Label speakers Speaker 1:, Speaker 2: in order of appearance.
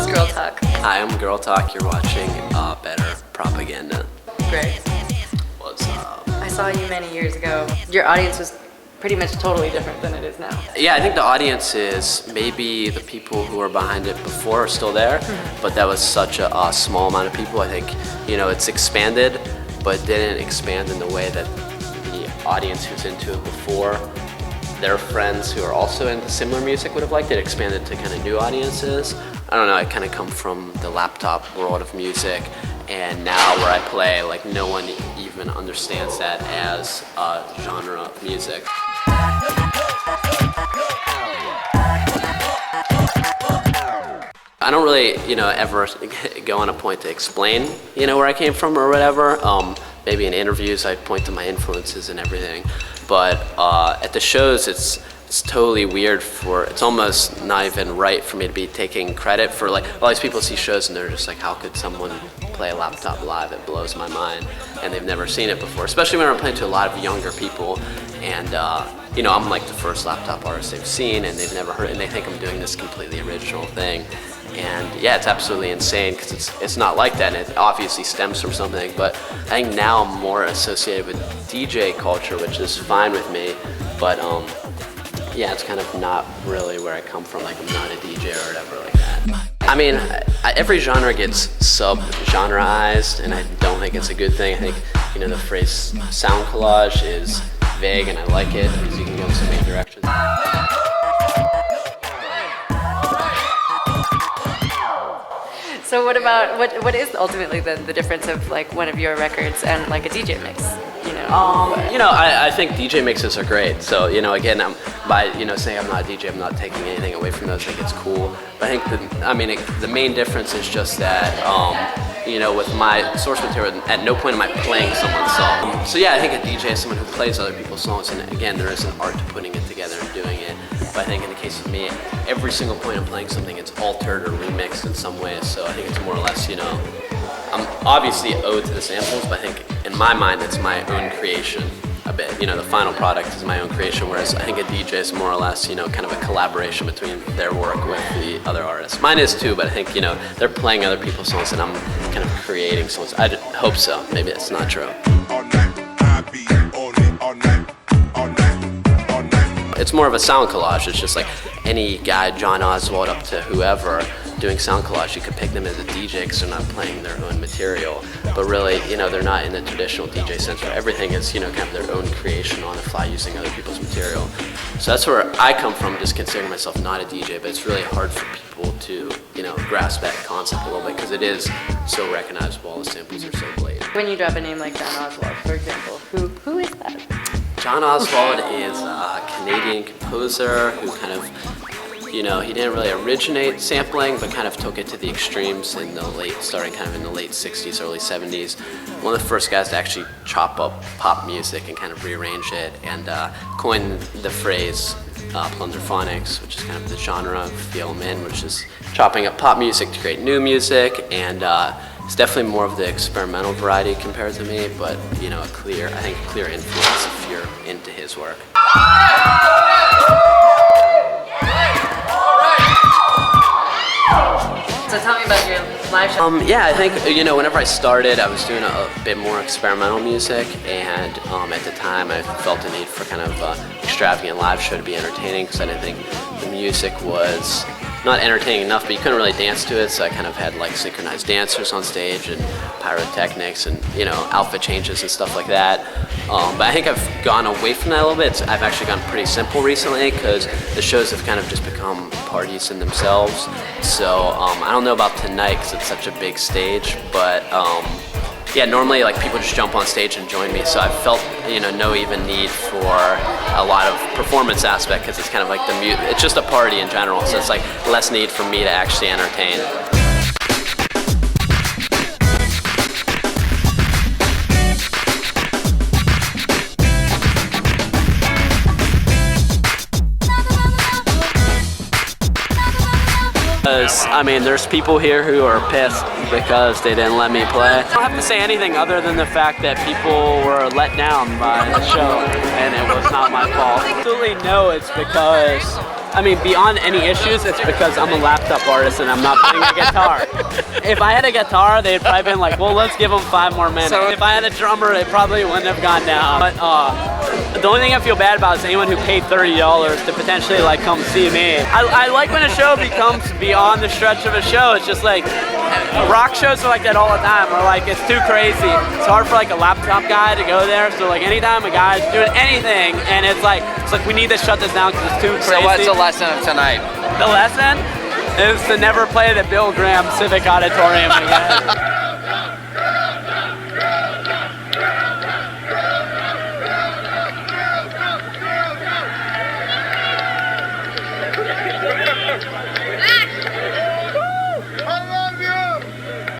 Speaker 1: is Girl Talk.
Speaker 2: Hi, I'm Girl Talk. You're watching Better Propaganda.
Speaker 1: Greg,
Speaker 2: What's up?
Speaker 1: I saw you many years ago. Your audience was pretty much totally different than it is now.
Speaker 2: Yeah, I think the audience is maybe the people who were behind it before are still there, but that was such a small amount of people. I think, it's expanded, but didn't expand in the way that the audience who's into it before, their friends who are also into similar music would have liked it. Expanded to kind of new audiences. I don't know, I kind of come from the laptop world of music, and now where I play, like, no one even understands that as a genre of music. I don't really, ever go on a point to explain, where I came from or whatever. Maybe in interviews I point to my influences and everything, but at the shows it's totally weird it's almost not even right for me to be taking credit for, like, all these people see shows and they're just like, how could someone play a laptop live? It blows my mind, and they've never seen it before, especially when I'm playing to a lot of younger people, and I'm like the first laptop artist they've seen, and they've never heard, and they think I'm doing this completely original thing. And yeah, it's absolutely insane because it's not like that, and it obviously stems from something, but I think now I'm more associated with DJ culture, which is fine with me, but yeah, it's kind of not really where I come from. Like, I'm not a DJ or whatever like that. I mean, every genre gets sub-genreized, and I don't think it's a good thing. I think, the phrase sound collage is vague, and I like it because you can go in so many directions.
Speaker 1: So what is ultimately the difference of, like, one of your records and, like, a DJ mix?
Speaker 2: I think DJ mixes are great. So, again, by saying I'm not a DJ, I'm not taking anything away from those. I think it's cool. But I think the main difference is just that, with my source material, at no point am I playing someone's song. So yeah, I think a DJ is someone who plays other people's songs, and again, there is an art to putting it together and doing it. But I think in the case of me, every single point I'm playing something, it's altered or remixed in some way. So I think it's more or less, I'm obviously owed to the samples, but I think in my mind it's my own creation a bit. The final product is my own creation, whereas I think a DJ is more or less, kind of a collaboration between their work with the other artists. Mine is too, but I think, they're playing other people's songs and I'm kind of creating songs. I hope so. Maybe it's not true. It's more of a sound collage. It's just like any guy, John Oswald up to whoever, doing sound collage. You could pick them as a DJ because they're not playing their own material. But really, they're not in the traditional DJ sense where everything is, kind of their own creation on the fly using other people's material. So that's where I come from, just considering myself not a DJ, but it's really hard for people to, grasp that concept a little bit because it is so recognizable. All the samples are so blatant.
Speaker 1: When you drop a name like John Oswald, for example, who is that?
Speaker 2: John Oswald is a Canadian composer who kind of, he didn't really originate sampling, but kind of took it to the extremes starting kind of in the late 60s, early 70s. One of the first guys to actually chop up pop music and kind of rearrange it, and coined the phrase plunderphonics, which is kind of the genre of the element, which is chopping up pop music to create new music, and it's definitely more of the experimental variety compared to me, but a clear influence if you're into his work.
Speaker 1: So tell me about your live show.
Speaker 2: Yeah, I think, whenever I started, I was doing a bit more experimental music, and at the time I felt the need for kind of extravagant live show to be entertaining because I didn't think the music was not entertaining enough, but you couldn't really dance to it, so I kind of had, like, synchronized dancers on stage and pyrotechnics and, outfit changes and stuff like that. But I think I've gone away from that a little bit. I've actually gone pretty simple recently because the shows have kind of just become parties in themselves. So I don't know about tonight because it's such a big stage, but yeah, normally, like, people just jump on stage and join me, so I felt, no even need for a lot of performance aspect because it's kind of like it's just a party in general, so it's like less need for me to actually entertain. There's people here who are pissed because they didn't let me play. I don't have to say anything other than the fact that people were let down by the show, and it was not my fault. Absolutely no, it's because
Speaker 3: I mean, beyond any issues, it's because I'm a laptop artist and I'm not playing a guitar. If I had a guitar, they'd probably been like, well, let's give them 5 more minutes. So if I had a drummer, it probably wouldn't have gone down. But the only thing I feel bad about is anyone who paid $30 to potentially like come see me. I like when a show becomes beyond the stretch of a show. It's just like, rock shows are like that all the time, where like it's too crazy. It's hard for like a laptop guy to go there. So like anytime a guy's doing anything and it's like we need to shut this down because it's too crazy.
Speaker 4: So what's the lesson of tonight?
Speaker 3: The lesson is to never play the Bill Graham Civic Auditorium again.